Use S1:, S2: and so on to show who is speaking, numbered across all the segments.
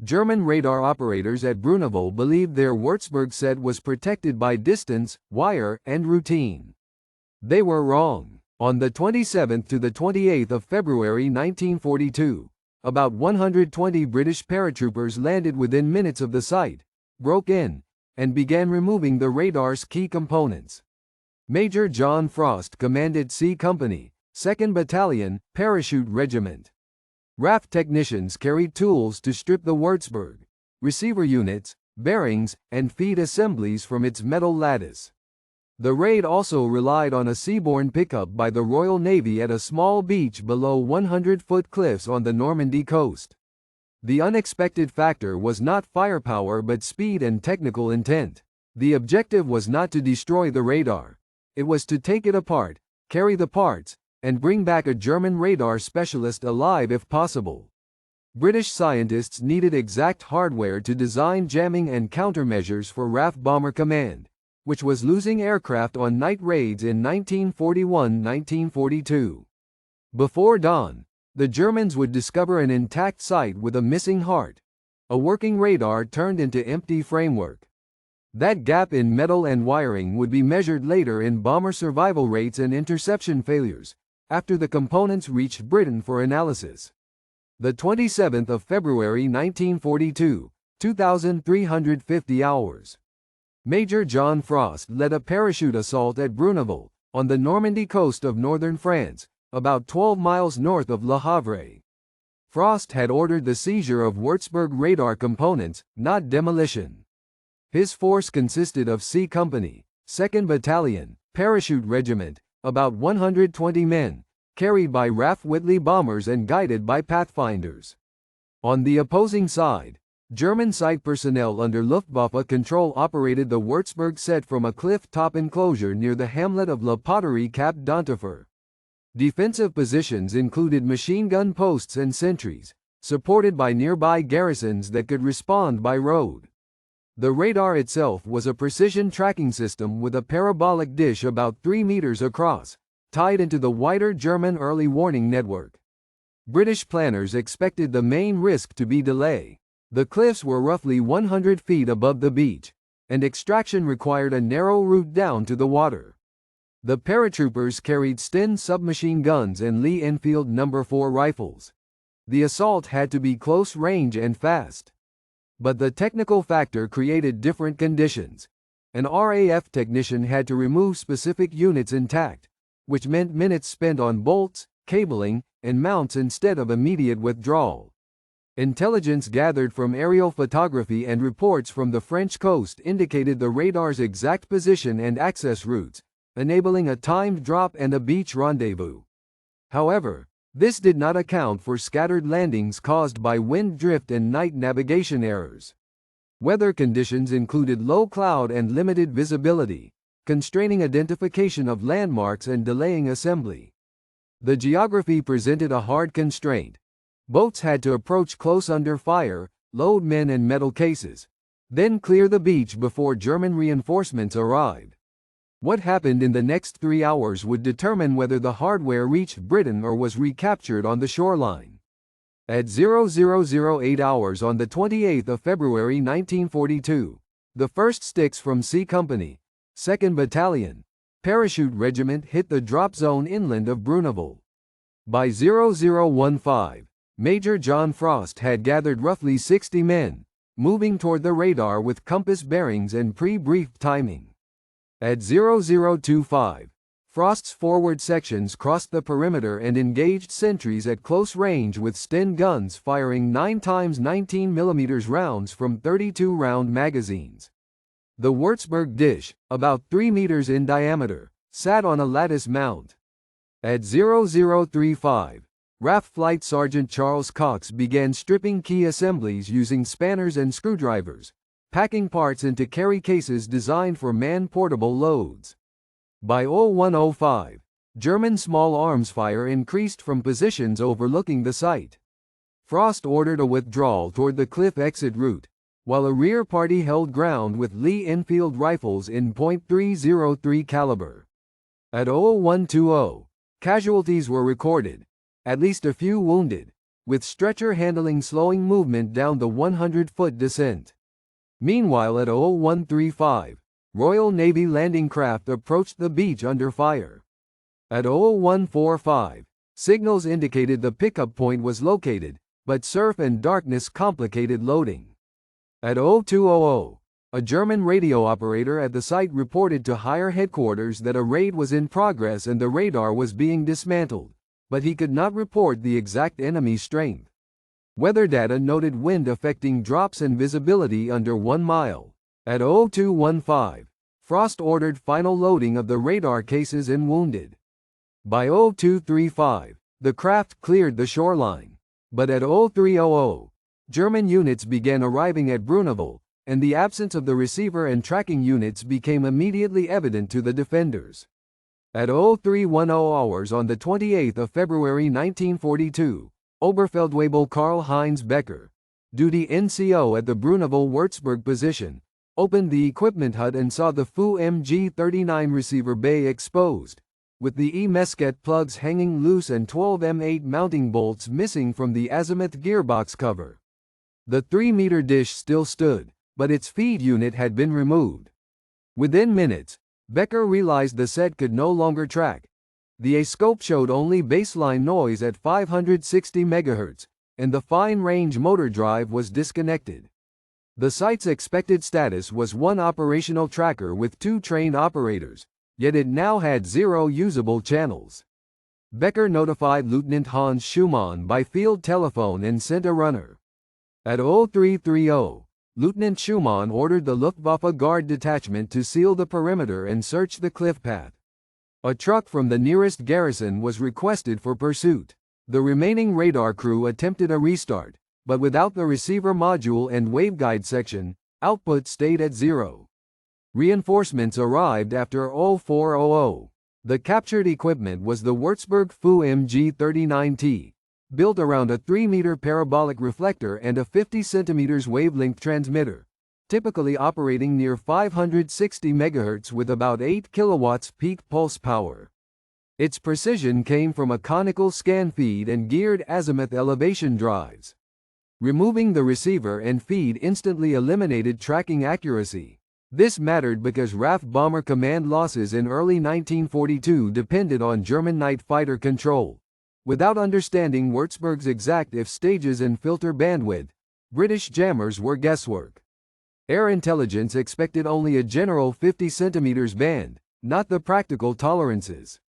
S1: German radar operators at Bruneval believed their Würzburg set was protected by distance, wire, and routine. They were wrong. On the 27th to the 28th of February 1942, about 120 British paratroopers landed within minutes of the site, broke in, and began removing the radar's key components. Major John Frost commanded C Company, 2nd Battalion, Parachute Regiment. RAF technicians carried tools to strip the Würzburg, receiver units, bearings, and feed assemblies from its metal lattice. The raid also relied on a seaborne pickup by the Royal Navy at a small beach below 100-foot cliffs on the Normandy coast. The unexpected factor was not firepower but speed and technical intent. The objective was not to destroy the radar. It was to take it apart, carry the parts, and bring back a German radar specialist alive if possible. British scientists needed exact hardware to design jamming and countermeasures for RAF Bomber Command, which was losing aircraft on night raids in 1941-1942. Before dawn, the Germans would discover an intact site with a missing heart. A working radar turned into empty framework. That gap in metal and wiring would be measured later in bomber survival rates and interception failures, after the components reached Britain for analysis. The 27th of February 1942, 2,350 hours. Major John Frost led a parachute assault at Bruneval, on the Normandy coast of northern France, about 12 miles north of Le Havre. Frost had ordered the seizure of Würzburg radar components, not demolition. His force consisted of C Company, 2nd Battalion, Parachute Regiment, about 120 men, carried by RAF Whitley bombers and guided by pathfinders. On the opposing side, German site personnel under Luftwaffe control operated the Würzburg set from a cliff-top enclosure near the hamlet of La Poterie Cap d'Antifer. Defensive positions included machine gun posts and sentries, supported by nearby garrisons that could respond by road. The radar itself was a precision tracking system with a parabolic dish about 3 meters across, tied into the wider German early warning network. British planners expected the main risk to be delay. The cliffs were roughly 100 feet above the beach, and extraction required a narrow route down to the water. The paratroopers carried Sten submachine guns and Lee Enfield No. 4 rifles. The assault had to be close range and fast. But the technical factor created different conditions. An RAF technician had to remove specific units intact, which meant minutes spent on bolts, cabling, and mounts instead of immediate withdrawal. Intelligence gathered from aerial photography and reports from the French coast indicated the radar's exact position and access routes, enabling a timed drop and a beach rendezvous. However, this did not account for scattered landings caused by wind drift and night navigation errors. Weather conditions included low cloud and limited visibility, constraining identification of landmarks and delaying assembly. The geography presented a hard constraint. Boats had to approach close under fire, load men and metal cases, then clear the beach before German reinforcements arrived. What happened in the next 3 hours would determine whether the hardware reached Britain or was recaptured on the shoreline. At 0008 hours on the 28th of February 1942, the first sticks from C Company, 2nd Battalion, Parachute Regiment hit the drop zone inland of Bruneval. By 0015, Major John Frost had gathered roughly 60 men, moving toward the radar with compass bearings and pre-briefed timing. At 0025, Frost's forward sections crossed the perimeter and engaged sentries at close range with Sten guns firing 9x 19 mm rounds from 32-round magazines. The Würzburg dish, about 3 meters in diameter, sat on a lattice mount. At 0035, RAF Flight Sergeant Charles Cox began stripping key assemblies using spanners and screwdrivers, packing parts into carry cases designed for man-portable loads. By 0105, German small arms fire increased from positions overlooking the site. Frost ordered a withdrawal toward the cliff exit route, while a rear party held ground with Lee Enfield rifles in .303 caliber. At 0120, casualties were recorded, at least a few wounded, with stretcher handling slowing movement down the 100-foot descent. Meanwhile at 0135, Royal Navy landing craft approached the beach under fire. At 0145, signals indicated the pickup point was located, but surf and darkness complicated loading. At 0200, a German radio operator at the site reported to higher headquarters that a raid was in progress and the radar was being dismantled, but he could not report the exact enemy strength. Weather data noted wind affecting drops and visibility under 1 mile. At 0215, Frost ordered final loading of the radar cases and wounded. By 0235, the craft cleared the shoreline. But at 0300, German units began arriving at Bruneval, and the absence of the receiver and tracking units became immediately evident to the defenders. At 0310 hours on the 28th of February 1942, Oberfeldwebel Karl-Heinz Becker, duty NCO at the Bruneval-Würzburg position, opened the equipment hut and saw the Fu MG-39 receiver bay exposed, with the E-Mesket plugs hanging loose and 12 M8 mounting bolts missing from the azimuth gearbox cover. The 3-meter dish still stood, but its feed unit had been removed. Within minutes, Becker realized the set could no longer track. The A-scope showed only baseline noise at 560 MHz, and the fine-range motor drive was disconnected. The site's expected status was 1 operational tracker with 2 trained operators, yet it now had 0 usable channels. Becker notified Lieutenant Hans Schumann by field telephone and sent a runner. At 0330, Lieutenant Schumann ordered the Luftwaffe Guard detachment to seal the perimeter and search the cliff path. A truck from the nearest garrison was requested for pursuit. The remaining radar crew attempted a restart, but without the receiver module and waveguide section, output stayed at 0. Reinforcements arrived after 0400. The captured equipment was the Würzburg Fu MG-39T, built around a 3-meter parabolic reflector and a 50 cm wavelength transmitter, typically operating near 560 MHz with about 8 kilowatts peak pulse power. Its precision came from a conical scan feed and geared azimuth elevation drives. Removing the receiver and feed instantly eliminated tracking accuracy. This mattered because RAF bomber command losses in early 1942 depended on German night fighter control. Without understanding Würzburg's exact IF stages and filter bandwidth, British jammers were guesswork. Air intelligence expected only a general 50 cm band, not the practical tolerances.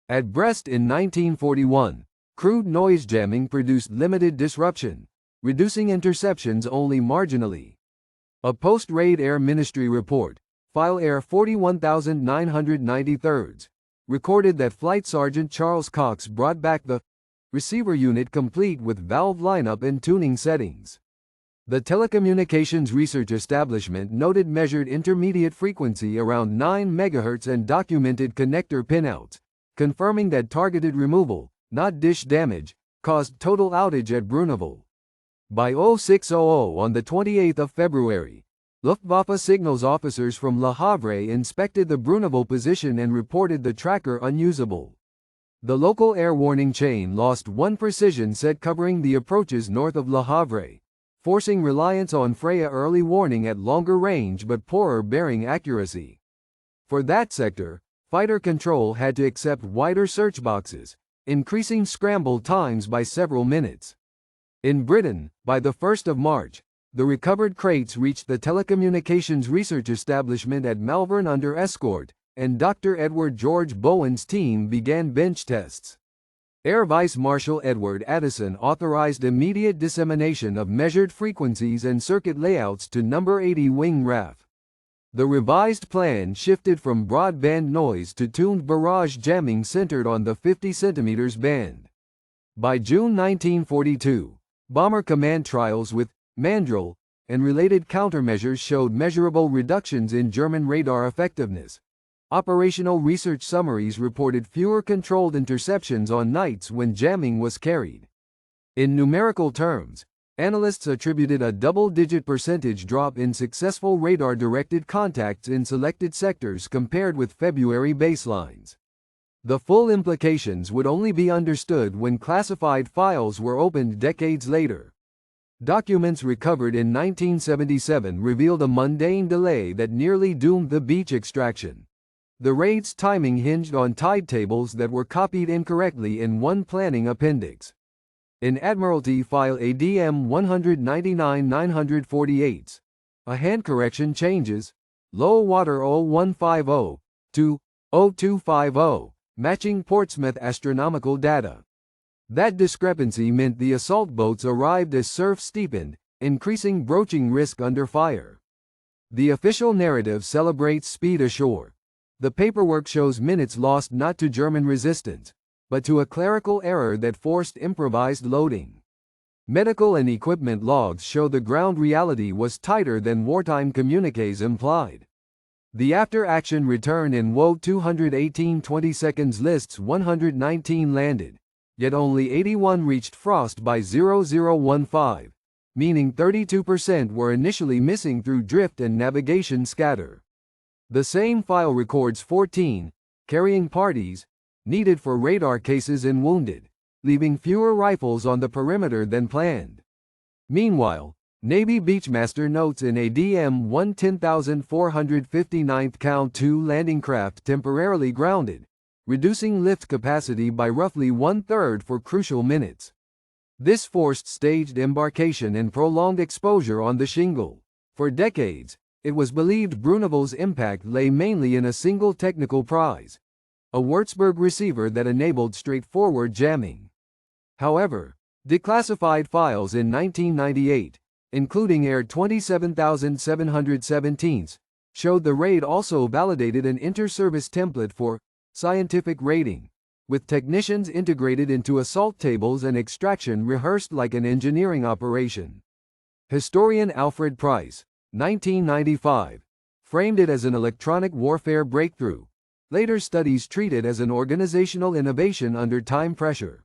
S1: At Brest in 1941, crude noise jamming produced limited disruption, reducing interceptions only marginally. A post-raid Air Ministry report, File Air 41993, recorded that Flight Sergeant Charles Cox brought back the receiver unit complete with valve lineup and tuning settings. The Telecommunications Research Establishment noted measured intermediate frequency around 9 MHz and documented connector pinouts, confirming that targeted removal, not dish damage, caused total outage at Bruneval. By 0600 on the 28th of February, Luftwaffe signals officers from Le Havre inspected the Bruneval position and reported the tracker unusable. The local air warning chain lost 1 precision set covering the approaches north of Le Havre, forcing reliance on Freya early warning at longer range but poorer bearing accuracy. For that sector, fighter control had to accept wider search boxes, increasing scramble times by several minutes. In Britain, by the 1st of March, the recovered crates reached the Telecommunications Research Establishment at Malvern under escort, and Dr. Edward George Bowen's team began bench tests. Air Vice Marshal Edward Addison authorized immediate dissemination of measured frequencies and circuit layouts to No. 80 Wing RAF. The revised plan shifted from broadband noise to tuned barrage jamming centered on the 50 cm band. By June 1942, bomber command trials with Mandrel and related countermeasures showed measurable reductions in German radar effectiveness. Operational research summaries reported fewer controlled interceptions on nights when jamming was carried. In numerical terms, analysts attributed a double-digit percentage drop in successful radar-directed contacts in selected sectors compared with February baselines. The full implications would only be understood when classified files were opened decades later. Documents recovered in 1977 revealed a mundane delay that nearly doomed the beach extraction. The raid's timing hinged on tide tables that were copied incorrectly in one planning appendix. In Admiralty File ADM 199-948, a hand correction changes low water 0150 to 0250, matching Portsmouth astronomical data. That discrepancy meant the assault boats arrived as surf steepened, increasing broaching risk under fire. The official narrative celebrates speed ashore. The paperwork shows minutes lost not to German resistance, but to a clerical error that forced improvised loading. Medical and equipment logs show the ground reality was tighter than wartime communiques implied. The after-action return in WO 218 20 seconds lists 119 landed, yet only 81 reached frost by 0015, meaning 32% were initially missing through drift and navigation scatter. The same file records 14 carrying parties needed for radar cases and wounded, leaving fewer rifles on the perimeter than planned. Meanwhile, Navy Beachmaster notes in ADM 110,459 count 2 landing craft temporarily grounded, reducing lift capacity by roughly one-third for crucial minutes. This forced staged embarkation and prolonged exposure on the shingle. For decades, it was believed Bruneval's impact lay mainly in a single technical prize, a Würzburg receiver that enabled straightforward jamming. However, declassified files in 1998, including Air 27717, showed the raid also validated an inter-service template for scientific raiding, with technicians integrated into assault tables and extraction rehearsed like an engineering operation. Historian Alfred Price, 1995, framed it as an electronic warfare breakthrough. Later studies treat it as an organizational innovation under time pressure.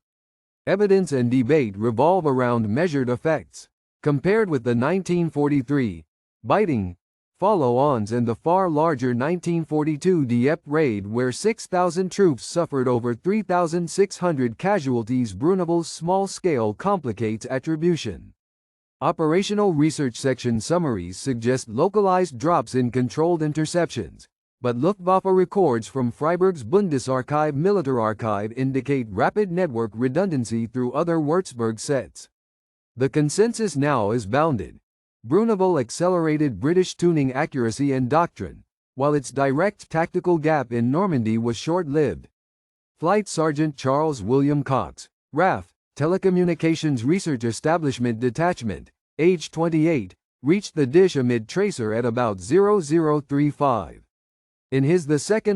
S1: Evidence and debate revolve around measured effects. Compared with the 1943 biting follow-ons and the far larger 1942 Dieppe raid where 6,000 troops suffered over 3,600 casualties, Bruneval's small scale complicates attribution. Operational Research Section summaries suggest localized drops in controlled interceptions, but Luftwaffe records from Freiburg's Bundesarchiv Militararchiv indicate rapid network redundancy through other Würzburg sets. The consensus now is bounded. Bruneval accelerated British tuning accuracy and doctrine, while its direct tactical gap in Normandy was short-lived. Flight Sergeant Charles William Cox, RAF, Telecommunications Research Establishment Detachment, age 28, reached the dish amid tracer at about 0035. In his 2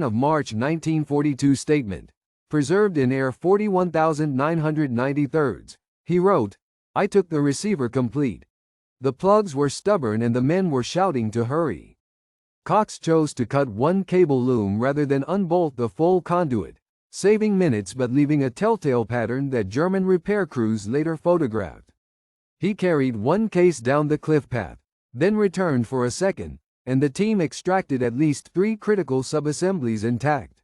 S1: March 1942 statement, preserved in Air 41993, he wrote, "I took the receiver complete. The plugs were stubborn and the men were shouting to hurry." Cox chose to cut one cable loom rather than unbolt the full conduit, saving minutes but leaving a telltale pattern that German repair crews later photographed. He carried one case down the cliff path, then returned for a second, and the team extracted at least 3 critical subassemblies intact.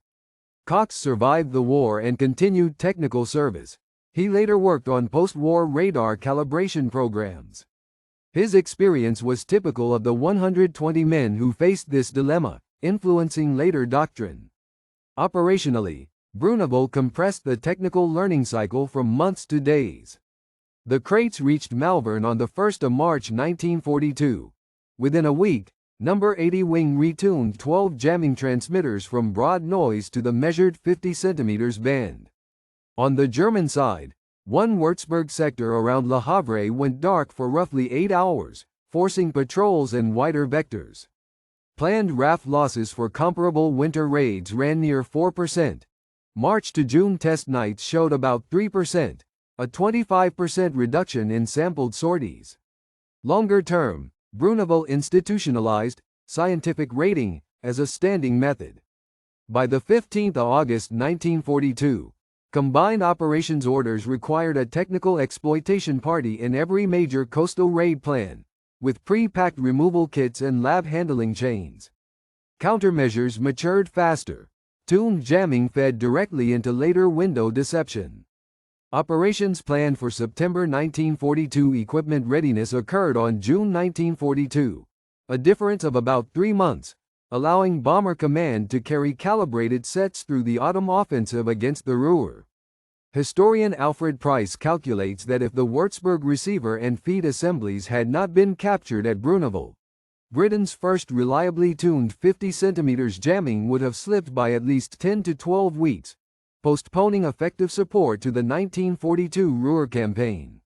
S1: Cox survived the war and continued technical service. He later worked on post-war radar calibration programs. His experience was typical of the 120 men who faced this dilemma, influencing later doctrine. Operationally, Bruneval compressed the technical learning cycle from months to days. The crates reached Malvern on the 1st of March 1942. Within a week, No. 80 Wing retuned 12 jamming transmitters from broad noise to the measured 50 cm band. On the German side, one Würzburg sector around Le Havre went dark for roughly 8 hours, forcing patrols and wider vectors. Planned RAF losses for comparable winter raids ran near 4%. March to June test nights showed about 3%, a 25% reduction in sampled sorties. Longer term, Bruneval institutionalized scientific rating as a standing method. By the 15th of August 1942, combined operations orders required a technical exploitation party in every major coastal raid plan, with pre-packed removal kits and lab handling chains. Countermeasures matured faster. Tuned jamming fed directly into later window deception. Operations planned for September 1942 equipment readiness occurred on June 1942, a difference of about 3 months, allowing Bomber Command to carry calibrated sets through the autumn offensive against the Ruhr. Historian Alfred Price calculates that if the Würzburg receiver and feed assemblies had not been captured at Bruneval, Britain's first reliably tuned 50 cm jamming would have slipped by at least 10 to 12 weeks, postponing effective support to the 1942 Ruhr campaign.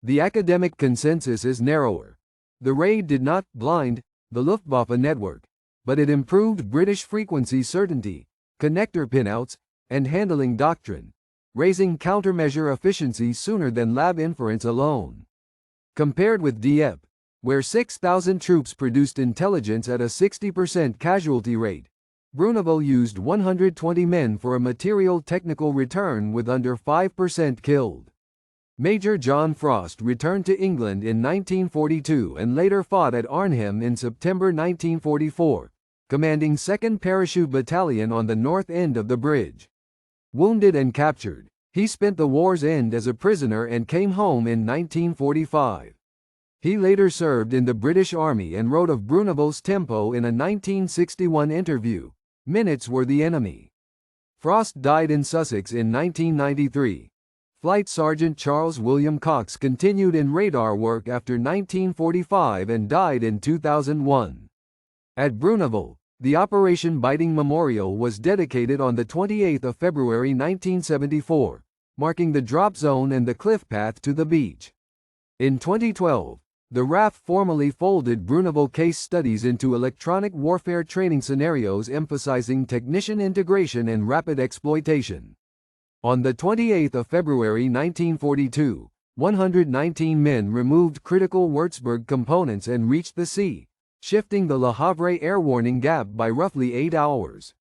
S1: The academic consensus is narrower. The raid did not blind the Luftwaffe network, but it improved British frequency certainty, connector pinouts, and handling doctrine, raising countermeasure efficiency sooner than lab inference alone. Compared with Dieppe, where 6,000 troops produced intelligence at a 60% casualty rate, Bruneval used 120 men for a material technical return with under 5% killed. Major John Frost returned to England in 1942 and later fought at Arnhem in September 1944, commanding 2nd Parachute Battalion on the north end of the bridge. Wounded and captured, he spent the war's end as a prisoner and came home in 1945. He later served in the British Army and wrote of Bruneval's tempo in a 1961 interview, "Minutes were the enemy." Frost died in Sussex in 1993. Flight Sergeant Charles William Cox continued in radar work after 1945 and died in 2001. At Bruneval, the Operation Biting Memorial was dedicated on the 28th of February 1974, marking the drop zone and the cliff path to the beach. In 2012, the RAF formally folded Bruneval case studies into electronic warfare training scenarios emphasizing technician integration and rapid exploitation. On the 28th of February 1942, 119 men removed critical Würzburg components and reached the sea, shifting the Le Havre air warning gap by roughly 8 hours.